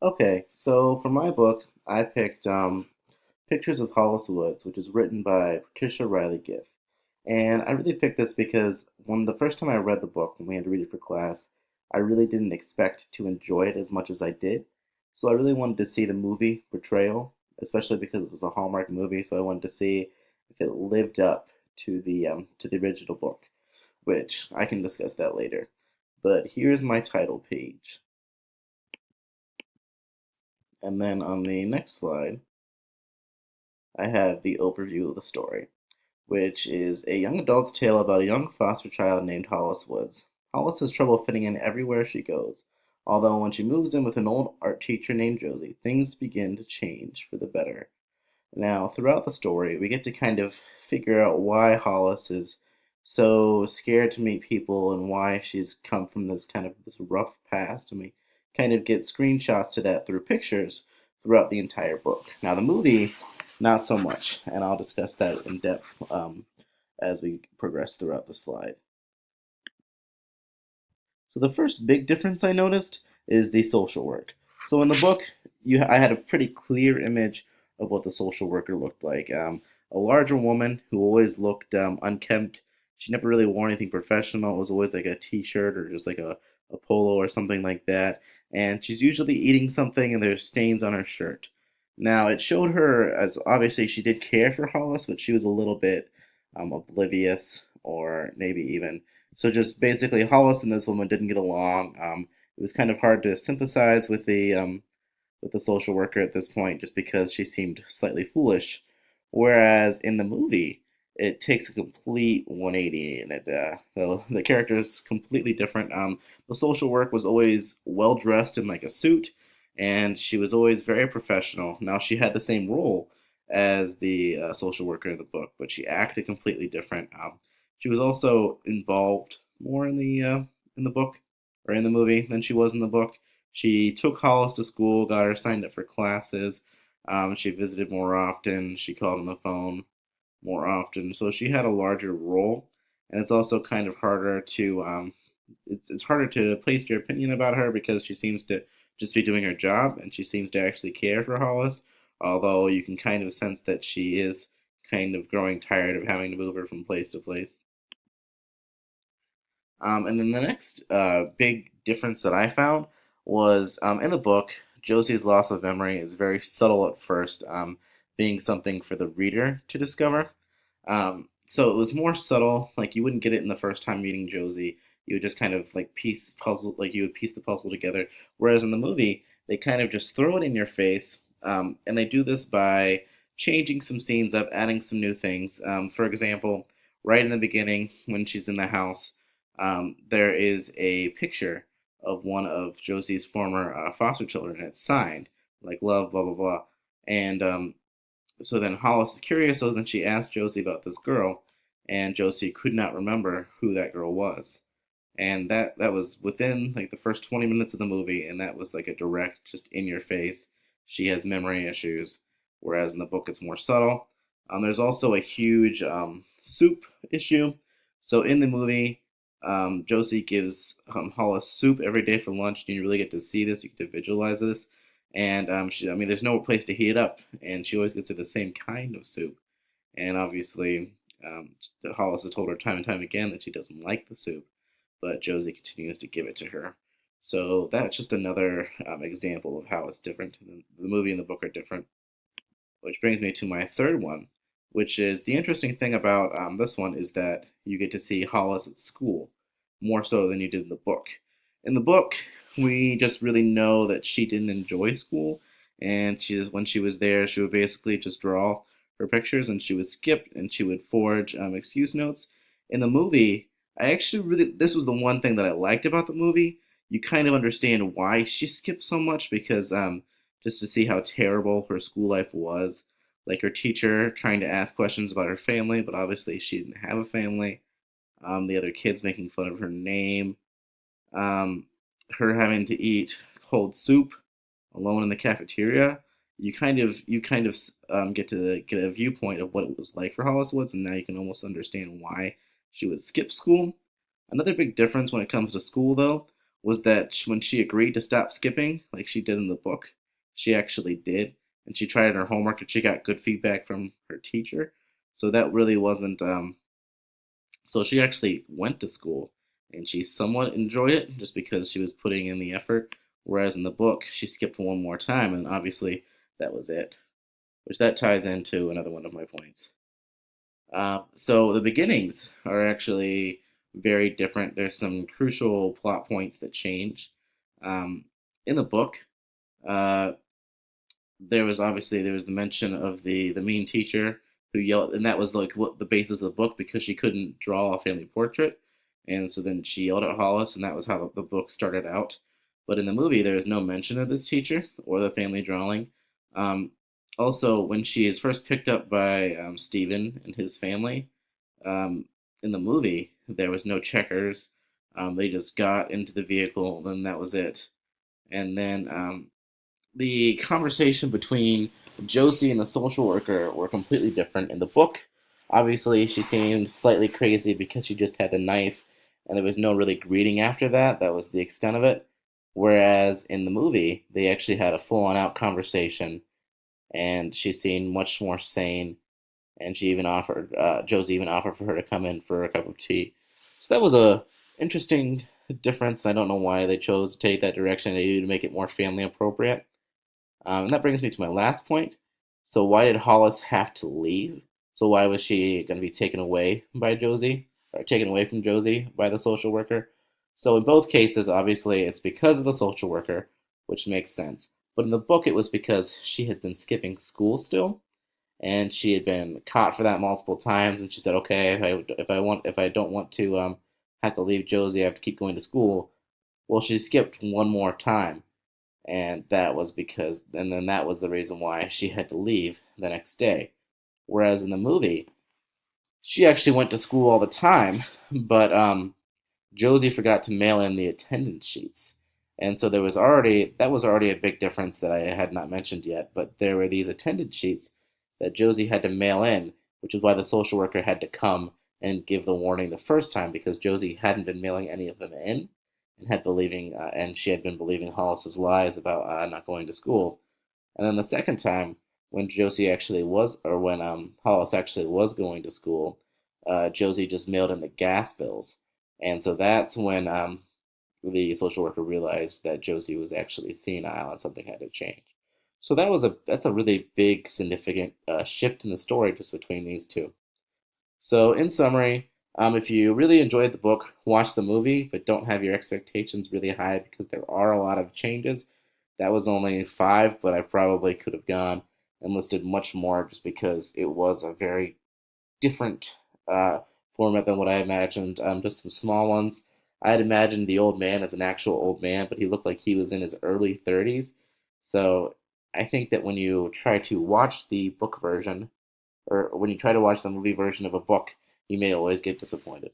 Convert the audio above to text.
Okay, so for my book, I picked Pictures of Hollis Woods, which is written by Patricia Riley Giff. And I really picked this because when the first time I read the book, when we had to read it for class, I really didn't expect to enjoy it as much as I did. So I really wanted to see the movie portrayal, especially because it was a Hallmark movie. So I wanted to see if it lived up to the original book, which I can discuss that later. But here's my title page. And then on the next slide, I have the overview of the story, which is a young adult's tale about a young foster child named Hollis Woods. Hollis has trouble fitting in everywhere she goes, although when she moves in with an old art teacher named Josie, things begin to change for the better. Now, throughout the story, we get to kind of figure out why Hollis is so scared to meet people and why she's come from this kind of this rough past, and we kind of get screenshots to that through pictures throughout the entire book. Now, the movie, not so much, and I'll discuss that in depth as we progress throughout the slide. So the first big difference I noticed is the social work. So in the book, I had a pretty clear image of what the social worker looked like. A larger woman who always looked unkempt. She never really wore anything professional. It was always like a t-shirt or just like a polo or something like that. And she's usually eating something and there's stains on her shirt. Now, it showed her as obviously she did care for Hollis, but she was a little bit oblivious or maybe even so just basically, Hollis and this woman didn't get along. It was kind of hard to sympathize with the social worker at this point, just because she seemed slightly foolish. Whereas in the movie, it takes a complete 180, and the character is completely different. The social work was always well dressed in like a suit, and she was always very professional. Now she had the same role as the social worker in the book, but she acted completely different. She was also involved more in the book or in the movie than she was in the book. She took Hollis to school, got her signed up for classes. She visited more often. She called on the phone more often. So she had a larger role, and it's also kind of harder to it's harder to place your opinion about her because she seems to just be doing her job, and she seems to actually care for Hollis. Although you can kind of sense that she is kind of growing tired of having to move her from place to place. And then the next big difference that I found was in the book, Josie's loss of memory is very subtle at first, being something for the reader to discover. So it was more subtle, like you wouldn't get it in the first time meeting Josie. You would just kind of like piece puzzle, like you would piece the puzzle together. Whereas in the movie, they kind of just throw it in your face, and they do this by changing some scenes up, adding some new things. For example, right in the beginning, when she's in the house there is a picture of one of Josie's former foster children. And it's signed like love, blah blah blah. And so then Hollis is curious, so then she asked Josie about this girl, and Josie could not remember who that girl was. And that was within like the first 20 minutes of the movie, and that was like a direct, just in your face. She has memory issues, whereas in the book it's more subtle. There's also a huge soup issue. So in the movie, Josie gives Hollis soup every day for lunch, and you really get to see this, you get to visualize this. And I mean, there's no place to heat it up, and she always gets her the same kind of soup. And obviously, Hollis has told her time and time again that she doesn't like the soup, but Josie continues to give it to her. So that's just another example of how it's different. The movie and the book are different. Which brings me to my third one, which is the interesting thing about this one is that you get to see Hollis at school more so than you did in the book. In the book, we just really know that she didn't enjoy school, and when she was there, she would basically just draw her pictures, and she would skip, and she would forge excuse notes. In the movie, I actually really this was the one thing that I liked about the movie. You kind of understand why she skipped so much because just to see how terrible her school life was. Like her teacher trying to ask questions about her family, but obviously she didn't have a family. The other kids making fun of her name. Um, her having to eat cold soup alone in the cafeteria. You kind of get to get a viewpoint of what it was like for Hollis Woods, and now you can almost understand why she would skip school. Another big difference when it comes to school, though, was that when she agreed to stop skipping, like she did in the book, she actually did, and she tried her homework and she got good feedback from her teacher. So that really wasn't. So she actually went to school, and she somewhat enjoyed it just because she was putting in the effort. Whereas in the book, she skipped one more time, and obviously that was it. Which that ties into another one of my points. So the beginnings are actually very different. There's some crucial plot points that change. Um, in the book, uh, there was the mention of the mean teacher who yelled, and that was like what the basis of the book because she couldn't draw a family portrait, and so then she yelled at Hollis, and that was how the book started out. But in the movie, there is no mention of this teacher or the family drawing. Um, Also, when she is first picked up by Stephen and his family, um, in the movie, there was no checkers. They just got into the vehicle, and that was it. And then the conversation between Josie and the social worker were completely different in the book. Obviously, she seemed slightly crazy because she just had the knife, and there was no really greeting after that. That was the extent of it. Whereas in the movie, they actually had a full on out conversation, and she seemed much more sane. And she even offered, Josie even offered for her to come in for a cup of tea. So that was a interesting difference. I don't know why they chose to take that direction, maybe to make it more family appropriate. And that brings me to my last point. So, why did Hollis have to leave? So, why was she going to be taken away by Josie, or taken away from Josie by the social worker? So, in both cases, obviously, it's because of the social worker, which makes sense. But in the book, it was because she had been skipping school still, and she had been caught for that multiple times. And she said, "Okay, if I don't want to have to leave Josie, I have to keep going to school." Well, she skipped one more time, and that was the reason why she had to leave the next day. Whereas in the movie, she actually went to school all the time, but Josie forgot to mail in the attendance sheets. And so that was already a big difference that I had not mentioned yet, but there were these attendance sheets that Josie had to mail in, which is why the social worker had to come and give the warning the first time because Josie hadn't been mailing any of them in and she had been believing Hollis's lies about not going to school. And then the second time, when Josie actually was, or when Hollis actually was going to school, Josie just mailed in the gas bills, and so that's when the social worker realized that Josie was actually senile and something had to change. So that's a really big, significant shift in the story just between these two. So, in summary, if you really enjoyed the book, watch the movie, but don't have your expectations really high because there are a lot of changes. That was only five, but I probably could have gone and listed much more just because it was a very different format than what I imagined. Just some small ones. I had imagined the old man as an actual old man, but he looked like he was in his early 30s. So I think that when you try to watch the book version, or when you try to watch the movie version of a book, you may always get disappointed.